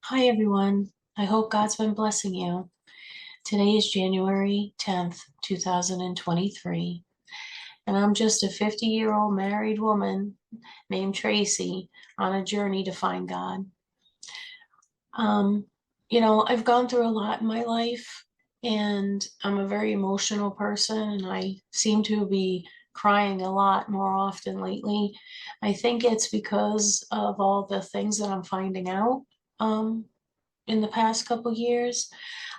Hi, everyone. I hope God's been blessing you. Today is January 10th, 2023, and I'm just a 50-year-old married woman named Tracy on a journey to find God. Um, I've gone through a lot in my life, and I'm a very emotional person, and I seem to be crying a lot more often lately. I think it's because of all the things that I'm finding out. Um, in the past couple years.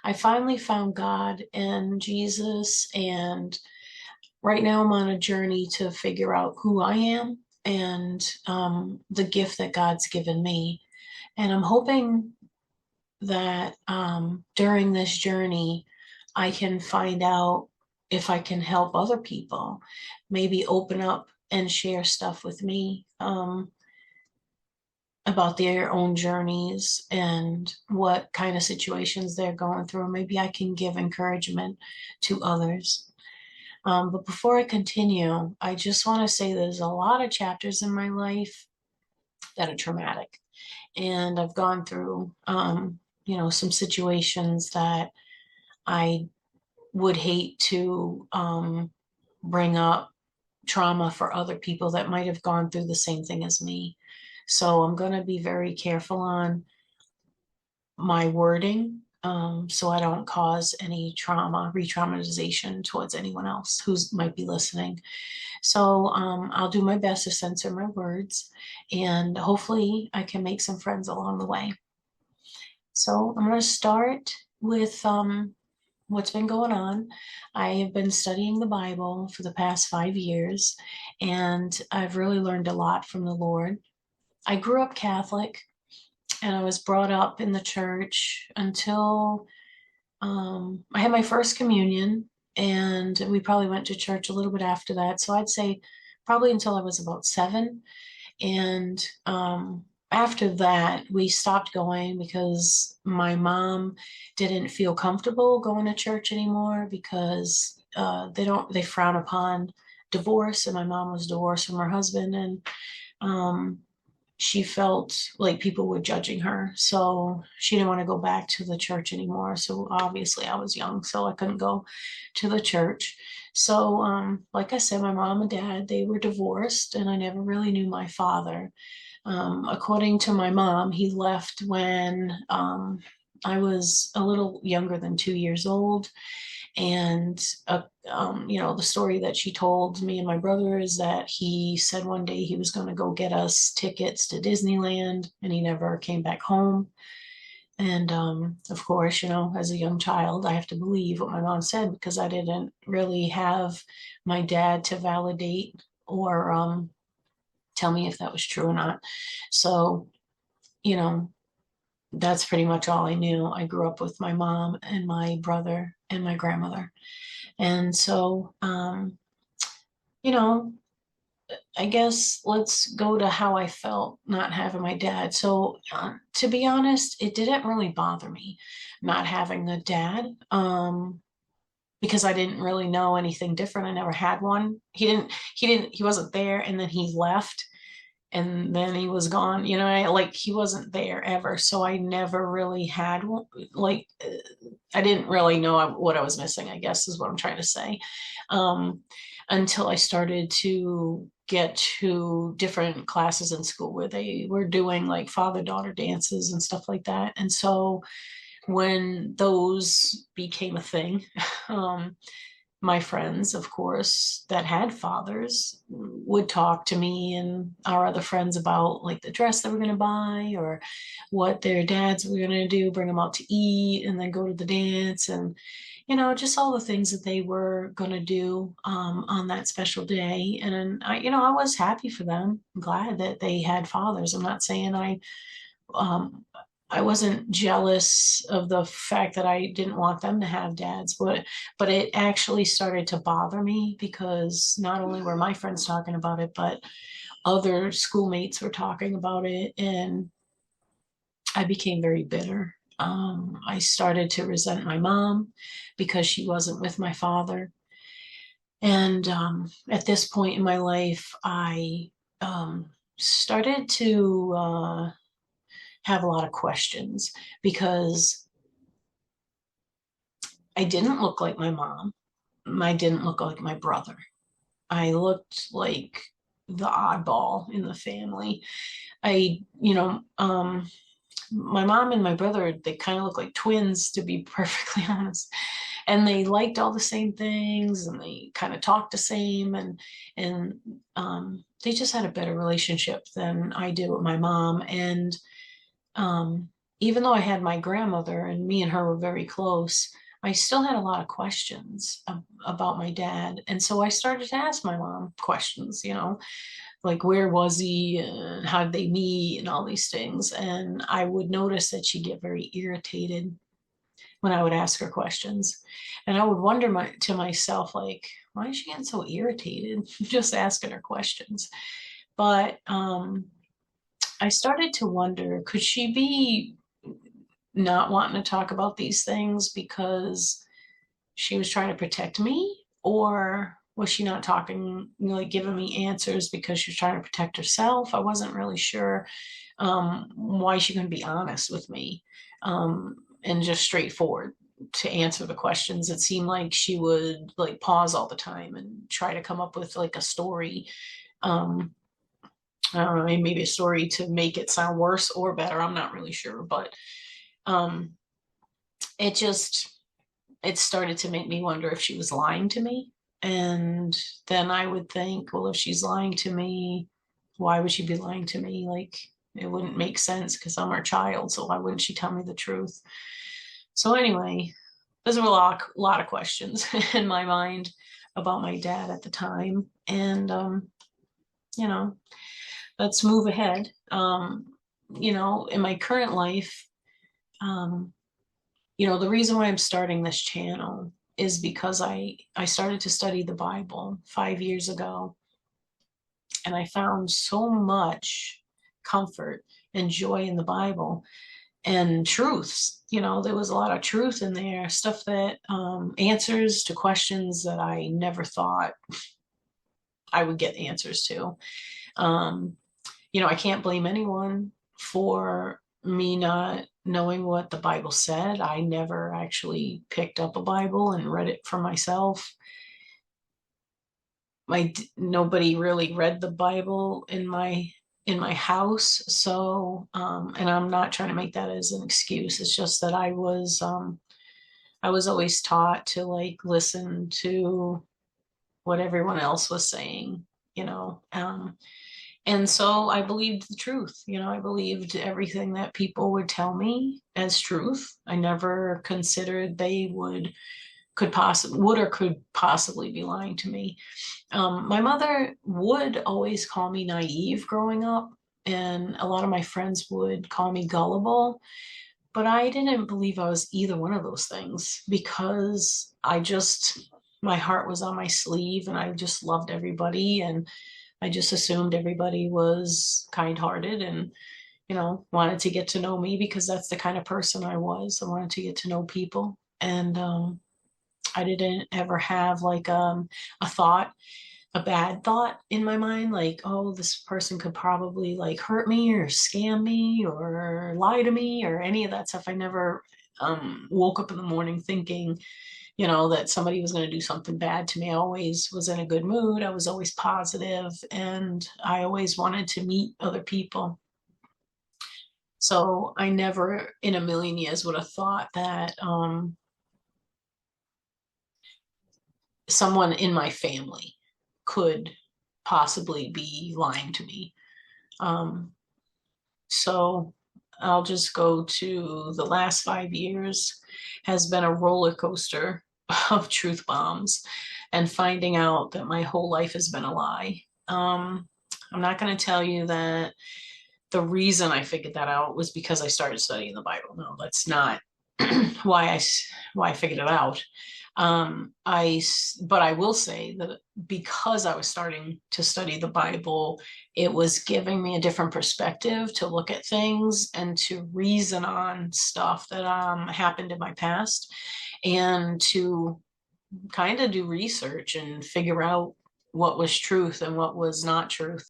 I finally found God and Jesus, and right now I'm on a journey to figure out who I am and the gift that God's given me. And I'm hoping that during this journey, I can find out if I can help other people, maybe open up and share stuff with me. About their own journeys and what kind of situations they're going through. Maybe I can give encouragement to others. But before I continue, I just want to say there's a lot of chapters in my life that are traumatic. And I've gone through, some situations that I would hate to bring up trauma for other people that might have gone through the same thing as me. So I'm going to be very careful on my wording, so I don't cause any trauma, re-traumatization towards anyone else who might be listening. So I'll do my best to censor my words, and hopefully I can make some friends along the way. So I'm going to start with what's been going on. I have been studying the Bible for the past 5 years, and I've really learned a lot from the Lord. I grew up Catholic, and I was brought up in the church until I had my first communion, and we probably went to church a little bit after that. So I'd say probably until I was about 7. And after that, we stopped going because my mom didn't feel comfortable going to church anymore because they frown upon divorce, and my mom was divorced from her husband, and um, she felt like people were judging her. So she didn't want to go back to the church anymore. So obviously I was young, so I couldn't go to the church. So, like I said, my mom and dad, they were divorced, and I never really knew my father. According to my mom, he left when I was a little younger than 2 years old. And, the story that she told me and my brother is that he said one day he was going to go get us tickets to Disneyland, and he never came back home. And of course, as a young child, I have to believe what my mom said because I didn't really have my dad to validate or tell me if that was true or not. So, you know, that's pretty much all I knew. I grew up with my mom and my brother and my grandmother. And so, you know, I guess let's go to how I felt not having my dad. So, to be honest, it didn't really bother me not having a dad, because I didn't really know anything different. I never had one. He wasn't there, and then he left, and then he was gone. Like he wasn't there ever. So I never really had one. Like, I didn't really know what I was missing, I guess is what I'm trying to say. Um, until I started to get to different classes in school where they were doing like father-daughter dances and stuff like that. And so when those became a thing, um, my friends, of course, that had fathers would talk to me and our other friends about like the dress they were going to buy or what their dads were going to do, bring them out to eat and then go to the dance, and just all the things that they were going to do on that special day. And I was happy for them. I'm glad that they had fathers. I'm not saying um, I wasn't jealous of the fact that I didn't want them to have dads, but it actually started to bother me because not only were my friends talking about it, but other schoolmates were talking about it, and I became very bitter. I started to resent my mom because she wasn't with my father. And at this point in my life, I started to have a lot of questions because I didn't look like my mom. I didn't look like my brother. I looked like the oddball in the family. I, you know, my mom and my brother, they kind of look like twins, to be perfectly honest. And they liked all the same things, and they kind of talked the same, and they just had a better relationship than I did with my mom. And um, even though I had my grandmother and me and her were very close, I still had a lot of questions about my dad. And so I started to ask my mom questions, like where was he and how did they meet and all these things. And I would notice that she'd get very irritated when I would ask her questions. And I would wonder to myself, like, why is she getting so irritated just asking her questions? But I started to wonder, could she be not wanting to talk about these things because she was trying to protect me? Or was she not talking, like giving me answers because she was trying to protect herself? I wasn't really sure why she couldn't be honest with me and just straightforward to answer the questions. It seemed like she would like pause all the time and try to come up with like a story. Um, I don't know, maybe a story to make it sound worse or better. I'm not really sure, but um, it just it started to make me wonder if she was lying to me. And then I would think, well, if she's lying to me, why would she be lying to me? Like, it wouldn't make sense because I'm her child. So why wouldn't she tell me the truth? So anyway, there's a lot of questions in my mind about my dad at the time. And, you know, let's move ahead. In my current life, um, the reason why I'm starting this channel is because I started to study the Bible 5 years ago, and I found so much comfort and joy in the Bible and truths. There was a lot of truth in there, stuff that answers to questions that I never thought I would get answers to. Um, I can't blame anyone for me not knowing what the Bible said. I never actually picked up a Bible and read it for myself. Nobody really read the Bible in my house. So, and I'm not trying to make that as an excuse. It's just that I was always taught to like listen to what everyone else was saying, you know. And so I believed the truth. I believed everything that people would tell me as truth. I never considered they would or could possibly be lying to me. My mother would always call me naive growing up, and a lot of my friends would call me gullible, but I didn't believe I was either one of those things because my heart was on my sleeve and I just loved everybody, and I just assumed everybody was kind-hearted and, wanted to get to know me because that's the kind of person I was. I wanted to get to know people. And I didn't ever have like a bad thought in my mind, like, oh, this person could probably like hurt me or scam me or lie to me or any of that stuff. I never woke up in the morning thinking, that somebody was going to do something bad to me. I always was in a good mood. I was always positive, and I always wanted to meet other people. So I never in a million years would have thought that someone in my family could possibly be lying to me. So I'll just go to the last 5 years has been a roller coaster of truth bombs and finding out that my whole life has been a lie. I'm not going to tell you that the reason I figured that out was because I started studying the Bible. No, that's not why I figured it out. But I will say that because I was starting to study the Bible, it was giving me a different perspective to look at things and to reason on stuff that happened in my past, and to kind of do research and figure out what was truth and what was not truth.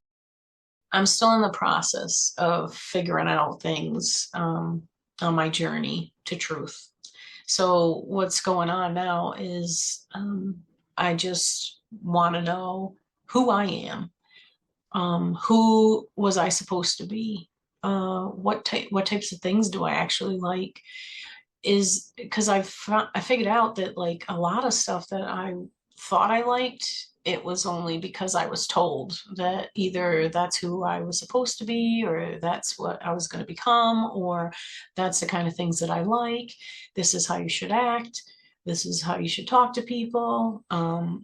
I'm still in the process of figuring out things on my journey to truth. So what's going on now is I just want to know who I am. Who was I supposed to be? What types of things do I actually like? Is because I figured out that like a lot of stuff that I thought I liked, it was only because I was told that either that's who I was supposed to be, or that's what I was going to become, or that's the kind of things that I like. This is how you should act. This is how you should talk to people.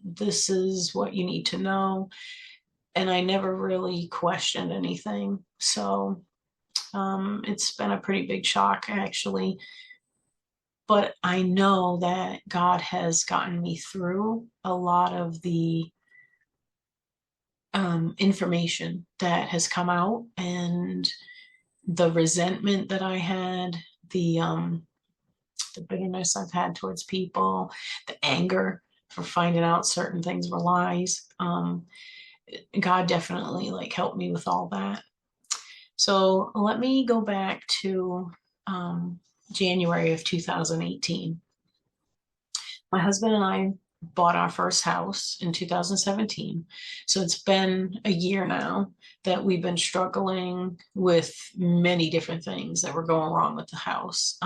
This is what you need to know. And I never really questioned anything. So it's been a pretty big shock, actually. But I know that God has gotten me through a lot of the information that has come out, and the resentment that I had, the bitterness I've had towards people, the anger for finding out certain things were lies. God definitely like helped me with all that. So let me go back to January of 2018. My husband and I bought our first house in 2017. So it's been a year now that we've been struggling with many different things that were going wrong with the house.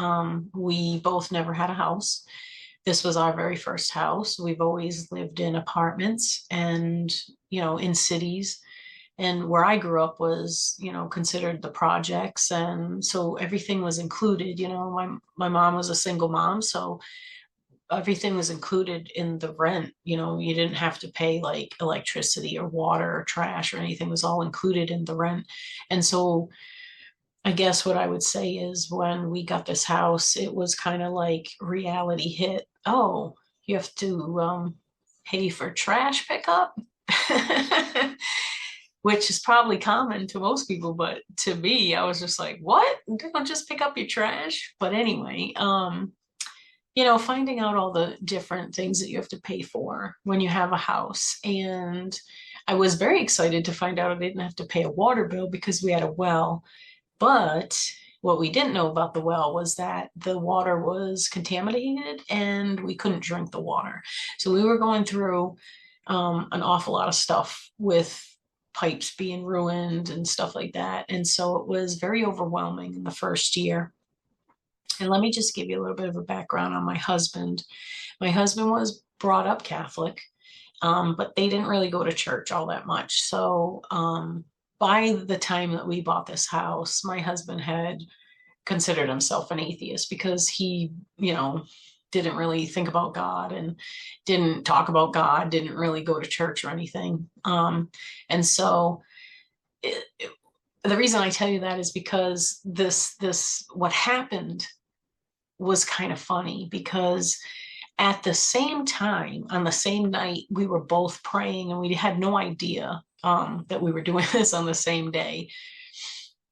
We both never had a house. This was our very first house. We've always lived in apartments and, in cities. And where I grew up was, considered the projects. And so everything was included. My mom was a single mom. So everything was included in the rent. You didn't have to pay like electricity or water or trash or anything. It was all included in the rent. And so I guess what I would say is when we got this house, it was kind of like reality hit. Oh, you have to pay for trash pickup. Which is probably common to most people, but to me, I was just like, what? Don't just pick up your trash. But anyway, finding out all the different things that you have to pay for when you have a house. And I was very excited to find out I didn't have to pay a water bill because we had a well. But what we didn't know about the well was that the water was contaminated and we couldn't drink the water. So we were going through an awful lot of stuff with pipes being ruined and stuff like that. And so it was very overwhelming in the first year. And let me just give you a little bit of a background on my husband. My husband was brought up Catholic, but they didn't really go to church all that much. So by the time that we bought this house, my husband had considered himself an atheist because he, didn't really think about God and didn't talk about God, didn't really go to church or anything. And so the reason I tell you that is because what happened was kind of funny, because at the same time, on the same night, we were both praying and we had no idea that we were doing this on the same day.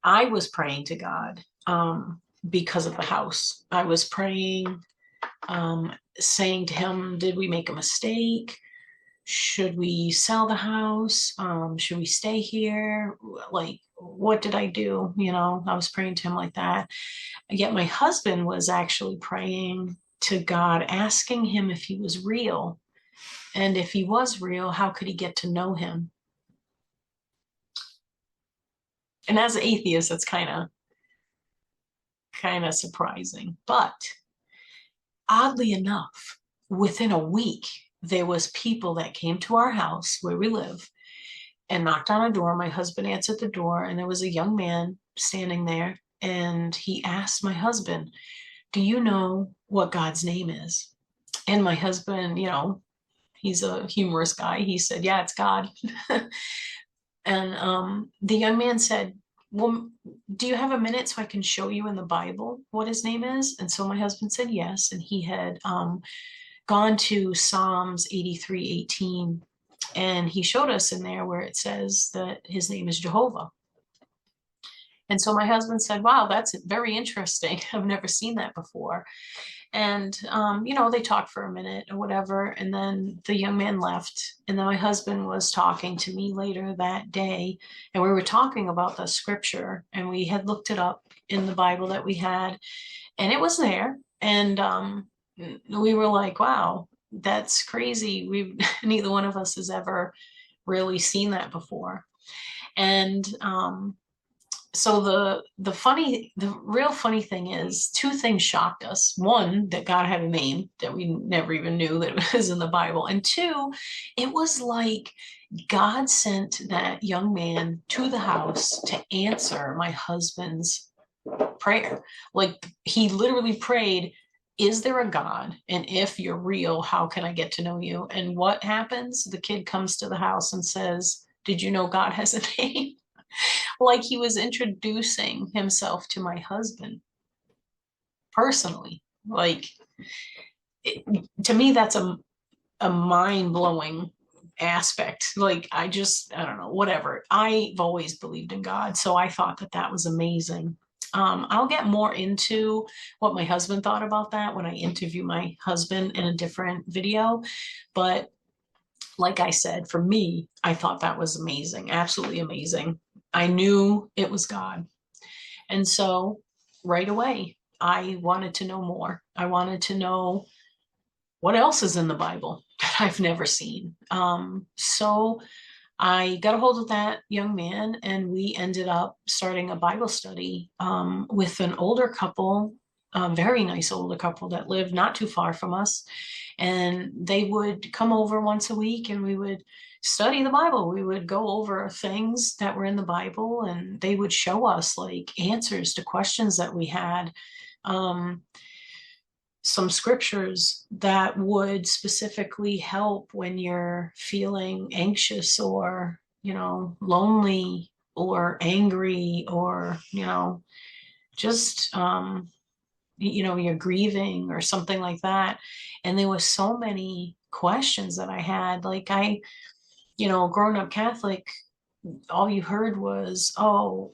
I was praying to God because of the house. I was praying, saying to him, did we make a mistake? Should we sell the house? Should we stay here? Like, what did I do? I was praying to him like that. Yet my husband was actually praying to God, asking him if he was real. And if he was real, how could he get to know him? And as an atheist, that's kind of surprising. But oddly enough, within a week, there was people that came to our house where we live and knocked on our door. My husband answered the door, and there was a young man standing there. And he asked my husband, do you know what God's name is? And my husband, he's a humorous guy. He said, yeah, it's God. And the young man said, well, do you have a minute so I can show you in the Bible what his name is? And so my husband said yes. And he had gone to Psalms 83:18. And he showed us in there where it says that his name is Jehovah. And so my husband said, wow, that's very interesting. I've never seen that before. And, they talked for a minute or whatever. And then the young man left. And then my husband was talking to me later that day. And we were talking about the scripture. And we had looked it up in the Bible that we had. And it was there. And we were like, wow, that's crazy. Neither one of us has ever really seen that before. And so the real funny thing is, two things shocked us. One, that God had a name that we never even knew that was in the Bible. And two, it was like God sent that young man to the house to answer my husband's prayer. Like, he literally prayed, is there a God? And if you're real, how can I get to know you? And what happens? The kid comes to the house and says, did you know God has a name? Like, he was introducing himself to my husband personally. Like, to me, that's a mind-blowing aspect. Like, I don't know, whatever. I've always believed in God, so I thought that that was amazing. I'll get more into what my husband thought about that when I interview my husband in a different video. But like I said, for me, I thought that was amazing, absolutely amazing. I knew it was God. And so right away, I wanted to know more. I wanted to know what else is in the Bible that I've never seen. So I got a hold of that young man, and we ended up starting a Bible study with an older couple, a very nice older couple that lived not too far from us. And they would come over once a week, and we would study the Bible. We would go over things that were in the Bible, and they would show us like answers to questions that we had. Some scriptures that would specifically help when you're feeling anxious or, lonely or angry or, just, you're grieving or something like that. And there were so many questions that I had. Like, growing up Catholic, all you heard was, oh,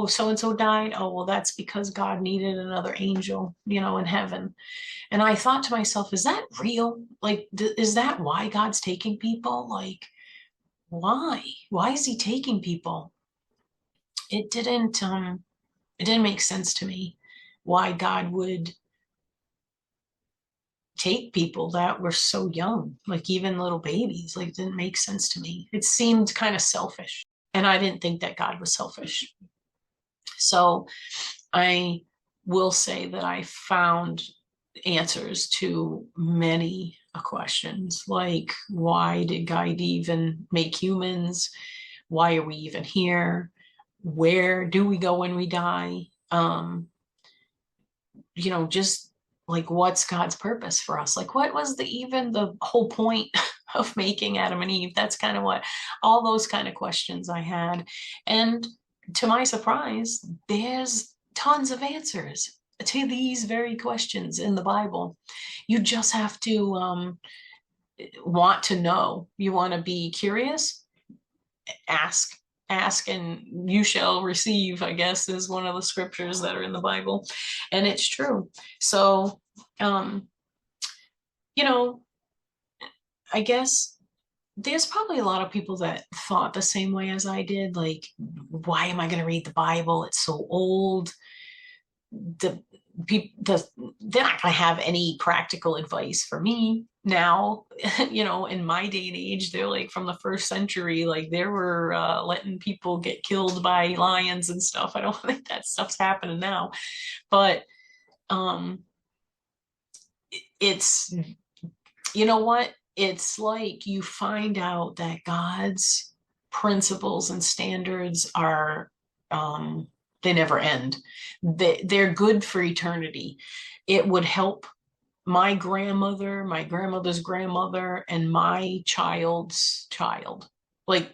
so and so died. Oh, well, that's because God needed another angel, in heaven. And I thought to myself, is that real? Like, is that why God's taking people? Like, why? Why is he taking people? It didn't make sense to me why God would take people that were so young, like even little babies. Like, it didn't make sense to me. It seemed kind of selfish. And I didn't think that God was selfish. So I will say that I found answers to many questions, like, why did God even make humans? Why are we even here? Where do we go when we die? Just like, what's God's purpose for us? Like, what was even the whole point of making Adam and Eve? That's kind of what all those kind of questions I had. And to my surprise, there's tons of answers to these very questions in the Bible. You just have to want to know. You want to be curious, ask and you shall receive, I guess, is one of the scriptures that are in the Bible. And it's true. So, you know, I guess there's probably a lot of people that thought the same way as I did. Like, why am I going to read the Bible? It's so old. The they're not going to have any practical advice for me now. In my day and age, they're like from the first century. Like, they were letting people get killed by lions and stuff. I don't think that stuff's happening now. But it's, you know what? It's like you find out that God's principles and standards are, they never end. They're good for eternity. It would help my grandmother, my grandmother's grandmother, and my child's child. Like,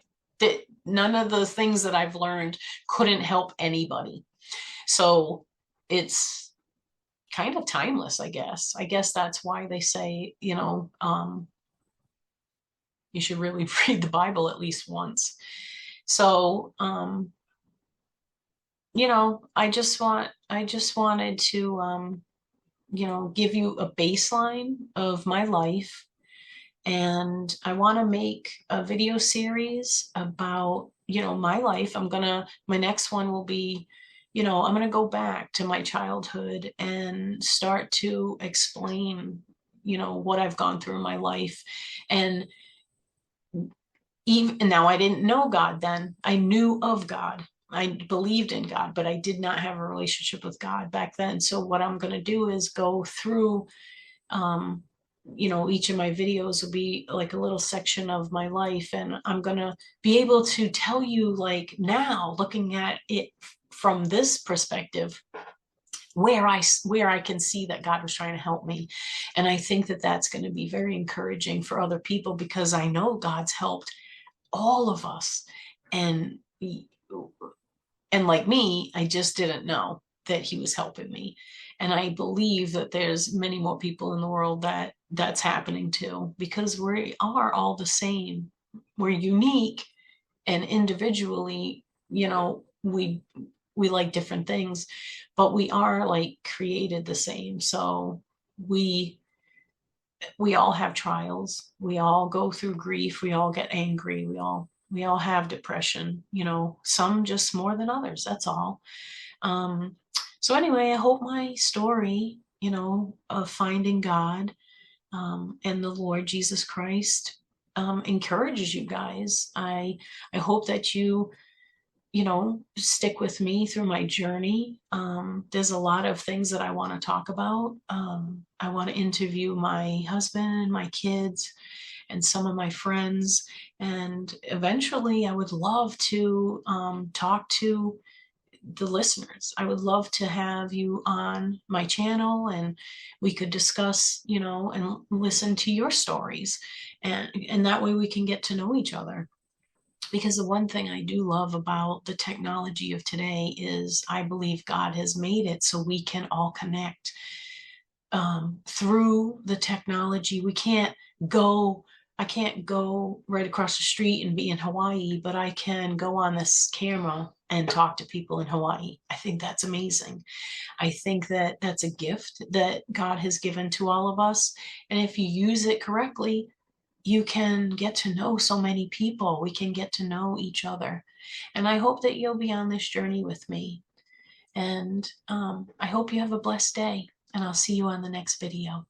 none of the things that I've learned couldn't help anybody. So it's kind of timeless, I guess. I guess that's why they say, you should really read the Bible at least once. So, I just wanted to, give you a baseline of my life. And I want to make a video series about, my life. My next one will be, I'm going to go back to my childhood and start to explain, what I've gone through in my life. And even now, I didn't know God then. I knew of God. I believed in God, but I did not have a relationship with God back then. So what I'm going to do is go through, um, each of my videos will be like a little section of my life, and I'm going to be able to tell you, like, now looking at it from this perspective, where I can see that God was trying to help me. And I think that that's going to be very encouraging for other people, because I know God's helped all of us. And like me, I just didn't know that he was helping me. And I believe that there's many more people in the world that that's happening to, because we are all the same. We're unique, and individually, we like different things, but we are, like, created the same. So we we all have trials. We all go through grief. We all get angry. We all have depression, some just more than others. That's all. Um, so anyway, I hope my story, of finding God, and the Lord Jesus Christ, encourages you guys. I hope that you stick with me through my journey. There's a lot of things that I want to talk about. I want to interview my husband, my kids, and some of my friends. And eventually, I would love to talk to the listeners. I would love to have you on my channel, and we could discuss, and listen to your stories. And that way we can get to know each other. Because the one thing I do love about the technology of today is I believe God has made it so we can all connect through the technology. I can't go right across the street and be in Hawaii, but I can go on this camera and talk to people in Hawaii. I think that's amazing. I think that that's a gift that God has given to all of us. And if you use it correctly, you can get to know so many people. We can get to know each other. And I hope that you'll be on this journey with me. And I hope you have a blessed day. And I'll see you on the next video.